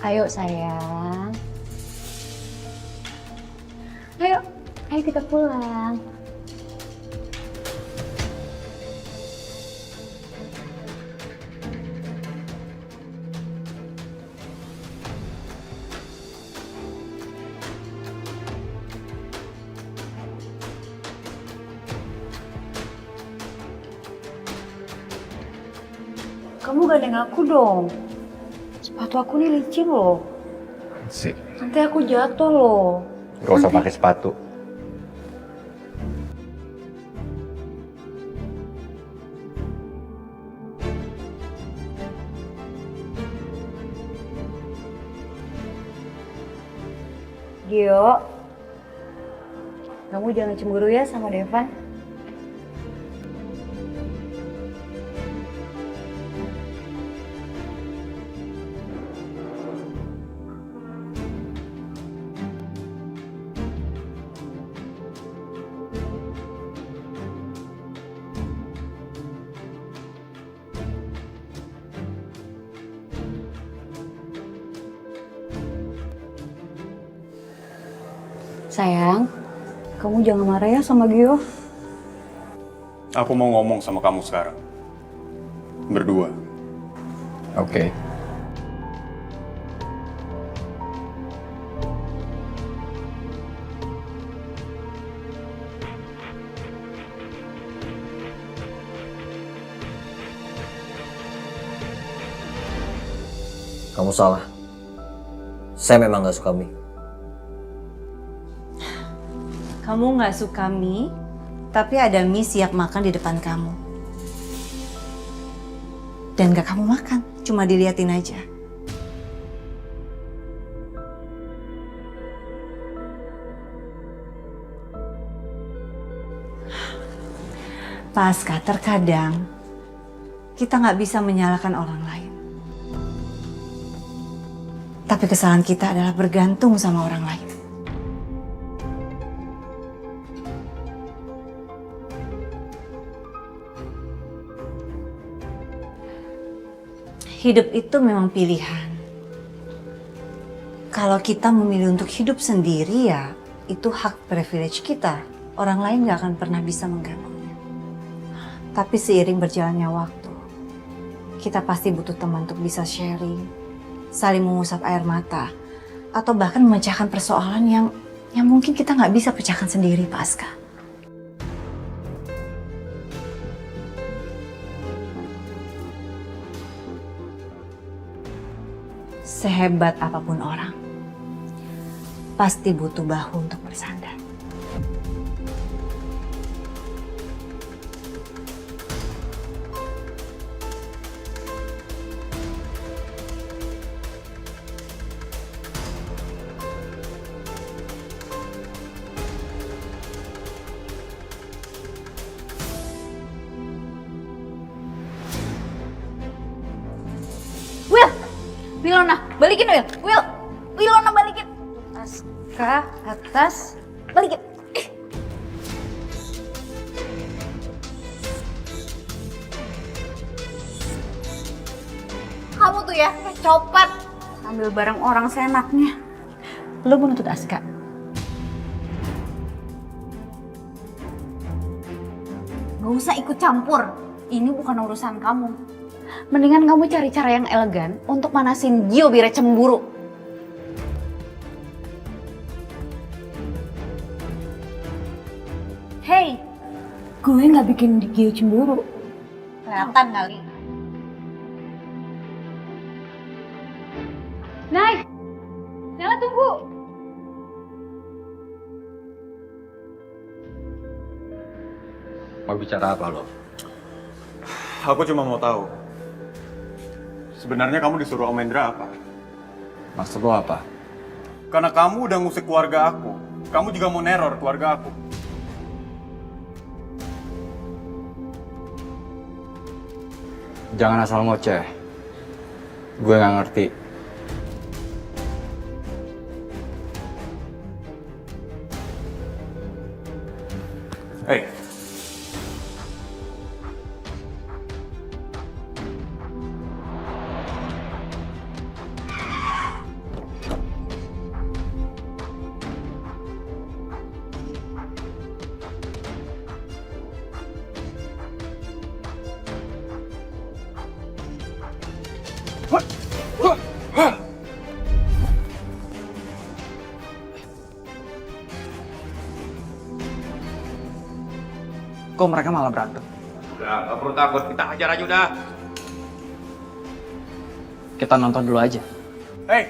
Ayo sayang. Ayo, ayo kita pulang. Kamu gandeng aku dong. Sepatu aku nih licin loh. Sih. Nanti aku jatuh loh. Gak usah pakai sepatu. Gio, kamu jangan cemburu ya sama Devan. Sayang, kamu jangan marah ya sama Gio. Aku mau ngomong sama kamu sekarang. Berdua. Oke. Kamu salah. Saya memang gak suka mie. Kamu nggak suka mie, tapi ada mie siap makan di depan kamu. Dan gak kamu makan, cuma diliatin aja. Pasca, terkadang kita nggak bisa menyalahkan orang lain. Tapi kesalahan kita adalah bergantung sama orang lain. Hidup itu memang pilihan. Kalau kita memilih untuk hidup sendiri ya, itu hak privilege kita. Orang lain gak akan pernah bisa mengganggunya. Tapi seiring berjalannya waktu, kita pasti butuh teman untuk bisa sharing, saling mengusap air mata, atau bahkan memecahkan persoalan yang mungkin kita gak bisa pecahkan sendiri, Pak Aska. Sehebat apapun orang, pasti butuh bahu untuk bersandar. Wilona, balikin Will. Wilona balikin. Atas, ke atas, balikin. Kamu tuh ya, copat. Ambil barang orang seenaknya. Lo menuntut Aska. Gak usah ikut campur. Ini bukan urusan kamu. Mendingan kamu cari cara yang elegan untuk manasin Gio biar cemburu. Hey, gue gak bikin Gio cemburu. Kelihatan kali. Nay, Nela tunggu. Mau bicara apa lo? Aku cuma mau tahu. Sebenarnya kamu disuruh Om Hendra apa? Maksud lo apa? Karena kamu udah ngusik keluarga aku. Kamu juga mau neror keluarga aku. Jangan asal ngoceh. Gue nggak ngerti. Hey. Kok mereka malah berantem? Udah, gak perlu takut. Kita hajar aja udah. Kita nonton dulu aja. Hei,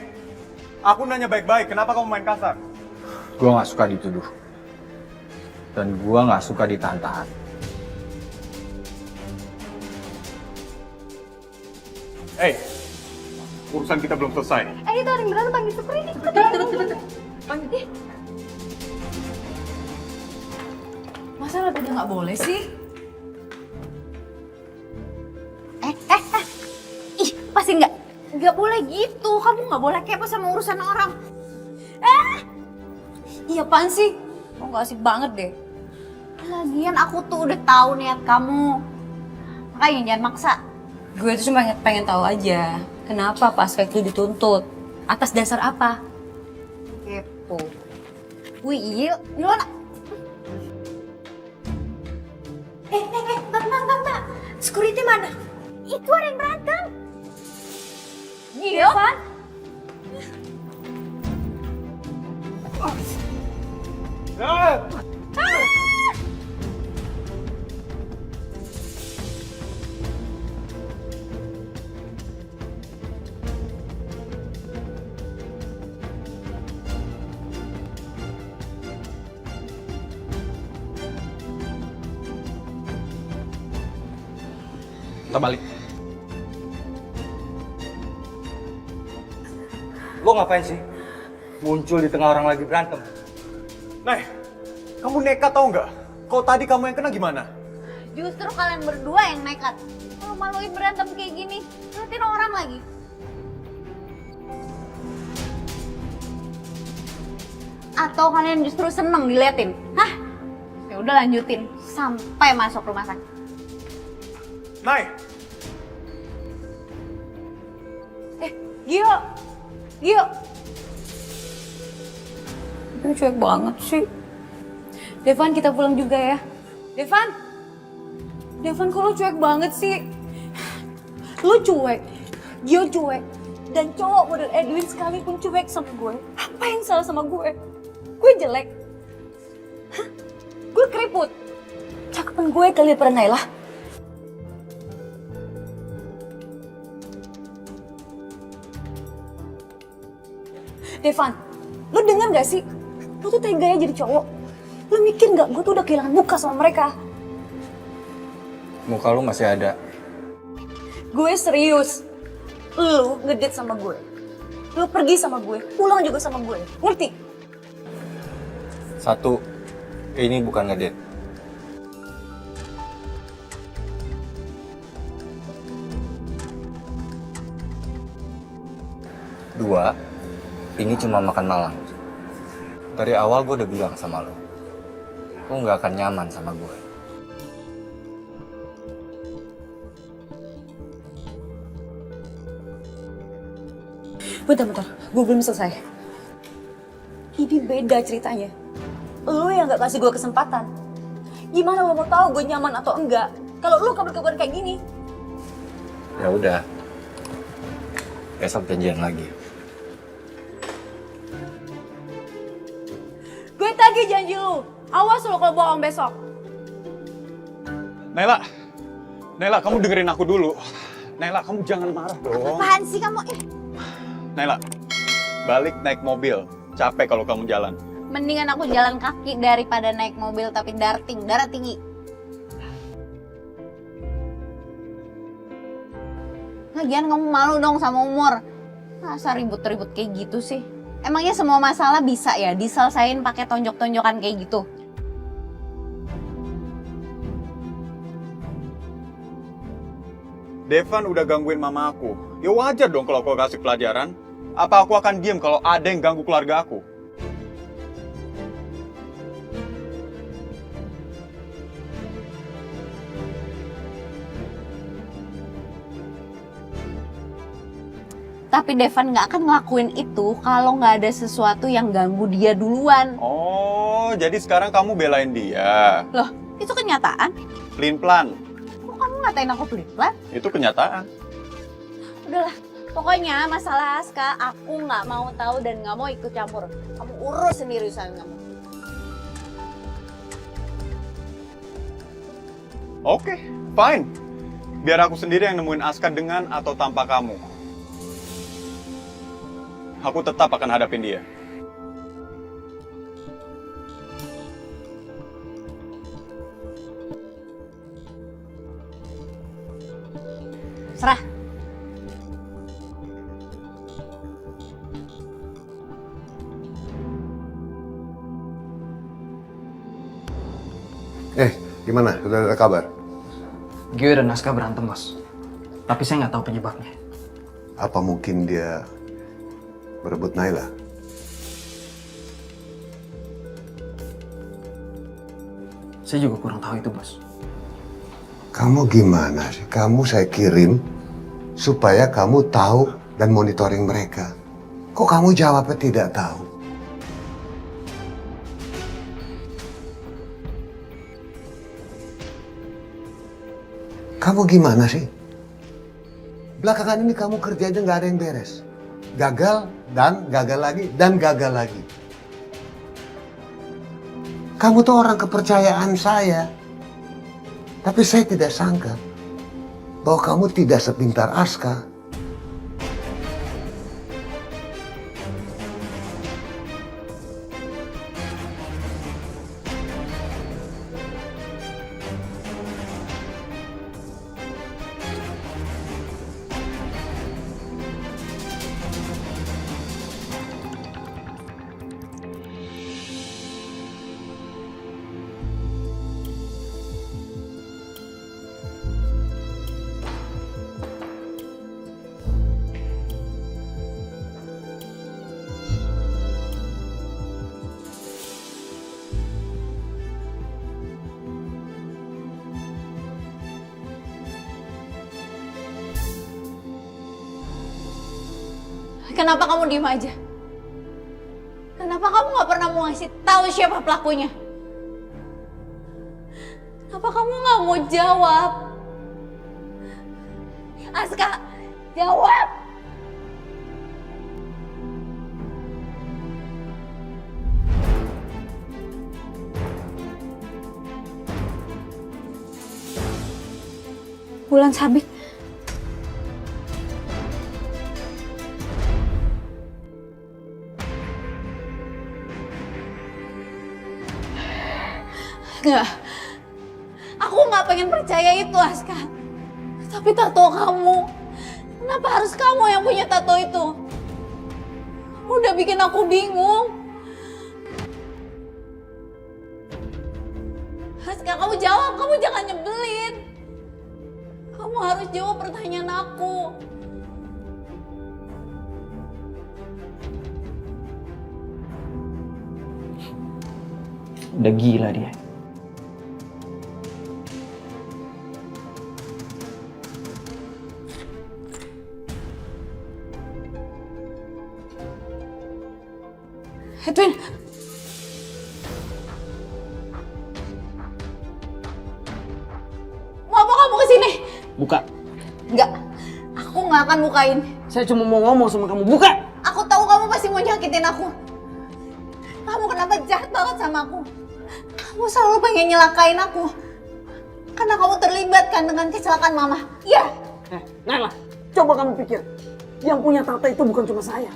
aku nanya baik-baik, kenapa kamu main kasar? Gue gak suka dituduh. Dan gue gak suka ditahan-tahan. Hei, urusan kita belum selesai. Itu ada yang berantem panggil security. Panggil. Masa lebih nggak boleh sih? Ih, pasti nggak boleh gitu. Kamu nggak boleh kepo sama urusan orang. Iya apaan sih? Kok nggak asik banget deh. Lagian aku tuh udah tahu niat kamu. Makanya jangan maksa. Gue tuh cuma pengen tahu aja, kenapa pas kayak itu dituntut? Atas dasar apa? Kepo. Wih, iya, Ilona. Mbak. Security mana? Itu ada yang berantem. Iya, Van. Kita balik. Lo ngapain sih? Muncul di tengah orang lagi berantem. Nah, kamu nekat tau nggak? Kalau tadi kamu yang kena gimana? Justru kalian berdua yang nekat. Malu-maluin berantem kayak gini. Liatin orang lagi. Atau kalian justru seneng diliatin? Hah? Ya udah lanjutin sampai masuk rumah sakit. Nay, Gio! Ini cuek banget sih. Devan, kita pulang juga ya. Devan, kok lo cuek banget sih? Lo cuek, Gio cuek, dan cowok model Edwin sekalipun cuek sama gue. Apa yang salah sama gue? Gue jelek? Hah? Gue keriput? Cakepan gue kali daripada Naila? Devan, lo denger gak sih? Lo tuh teganya jadi cowok. Lo mikir gak gue tuh udah kehilangan muka sama mereka? Muka lu masih ada. Gue serius. Lo ngedate sama gue. Lo pergi sama gue, pulang juga sama gue. Ngerti? Satu, ini bukan ngedate. Dua, ini cuma makan malam. Dari awal gue udah bilang sama lo, nggak akan nyaman sama gue. Bentar, gue belum selesai. Ini beda ceritanya. Lo yang gak kasih gue kesempatan. Gimana lo mau tahu gue nyaman atau enggak? Kalau lo kabar-kabar kayak gini. Ya udah, besok janjian lagi. Gue tagih janji lo. Awas lo kalau bohong besok. Naila, kamu dengerin aku dulu. Naila, kamu jangan marah dong. Apaan sih kamu? Naila, balik naik mobil. Capek kalau kamu jalan. Mendingan aku jalan kaki daripada naik mobil tapi darah tinggi. Lagian kamu malu dong sama umur. Masa ribut-ribut kayak gitu sih? Emangnya semua masalah bisa ya diselesain pakai tonjok-tonjokan kayak gitu? Devan udah gangguin mama aku. Ya wajar dong kalau aku kasih pelajaran. Apa aku akan diem kalau ada yang ganggu keluarga aku? Tapi Devan nggak akan ngelakuin itu kalau nggak ada sesuatu yang ganggu dia duluan. Oh, jadi sekarang kamu belain dia. Loh, itu kenyataan. Pelin-pelan. Kok kamu ngatain aku pelit-pelit? Itu kenyataan. Udahlah, Pokoknya masalah Aska, aku nggak mau tahu dan nggak mau ikut campur. Kamu urus sendiri urusan kamu. Oke, fine. Biar aku sendiri yang nemuin Aska dengan atau tanpa kamu. Aku tetap akan hadapin dia. Serah. Gimana? Sudah ada kabar? Gio dan Aska berantem, Bos. Tapi saya nggak tahu penyebabnya. Apa mungkin dia berebut Naila? Saya juga kurang tahu itu, Bos. Kamu gimana sih? Kamu saya kirim supaya kamu tahu dan monitoring mereka. Kok kamu jawabnya tidak tahu? Kamu gimana sih? Belakangan ini kamu kerjanya nggak ada yang beres. Gagal dan gagal lagi dan gagal lagi. Kamu tuh orang kepercayaan saya. Tapi saya tidak sangka bahwa kamu tidak sepintar Aska. Kenapa kamu diem aja? Kenapa kamu nggak pernah mau ngasih tahu siapa pelakunya? Kenapa kamu nggak mau jawab? Aska, jawab! Bulan Sabit. Nggak. Aku nggak pengen percaya itu, Aska. Tapi tato kamu. Kenapa harus kamu yang punya tato itu? Udah bikin aku bingung. Aska, kamu jawab. Kamu jangan nyebelin. Kamu harus jawab pertanyaan aku. Udah gila dia. Edwin. Mau apa kamu kesini? Buka. Enggak. Aku nggak akan bukain. Saya cuma mau ngomong sama kamu. Buka! Aku tahu kamu pasti mau nyakitin aku. Kamu kenapa jahat banget sama aku? Kamu selalu pengen nyelakain aku. Karena kamu terlibat kan dengan kecelakaan mama. Iya. Nailah, coba kamu pikir. Yang punya tato itu bukan cuma saya.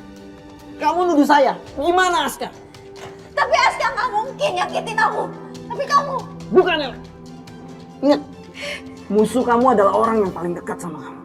Kamu nuduh saya. Gimana, Aska? Tapi Aska nggak mungkin nyakitin aku. Tapi kamu. Bukan, Nailah. Ingat, musuh kamu adalah orang yang paling dekat sama kamu.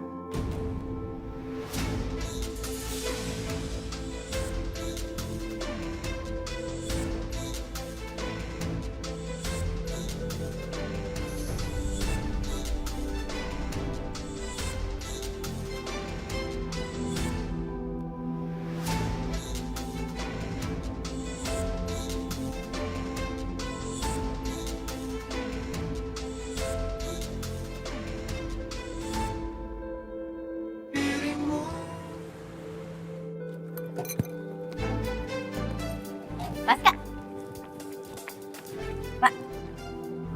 Aska.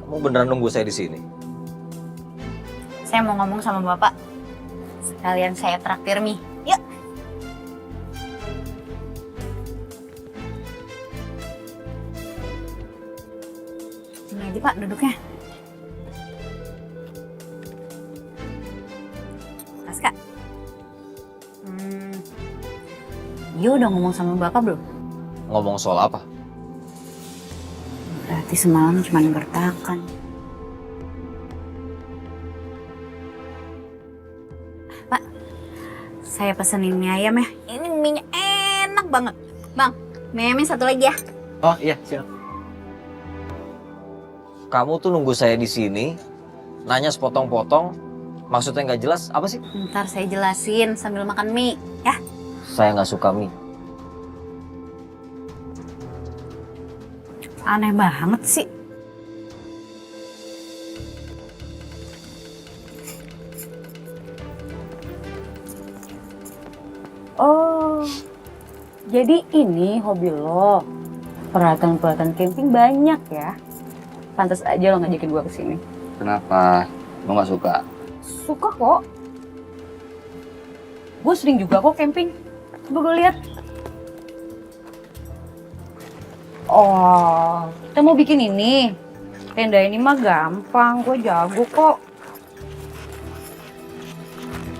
Kamu beneran nunggu saya di sini? Saya mau ngomong sama Bapak. Sekalian saya traktir mie. Yuk. aja Pak duduknya. Aska. Dia udah ngomong sama Bapak belum? Ngomong soal apa? Berarti semalam cuma gertakan. Pak, saya pesenin mie ayam ya. Ini mie enak banget. Bang, mie ayamnya satu lagi ya. Oh iya, siap. Kamu tuh nunggu saya di sini, nanya sepotong-potong, maksudnya nggak jelas apa sih? Ntar saya jelasin sambil makan mie ya. Saya nggak suka mie. Aneh banget sih. Oh, jadi ini hobi lo. Peralatan-peralatan camping banyak ya. Pantas aja lo ngajakin gua kesini. Kenapa? Lo nggak suka? Suka kok. Gue sering juga kok camping. Coba gue lihat. Oh, kita mau bikin ini. Tenda ini mah gampang, gue jago kok.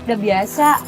Udah biasa.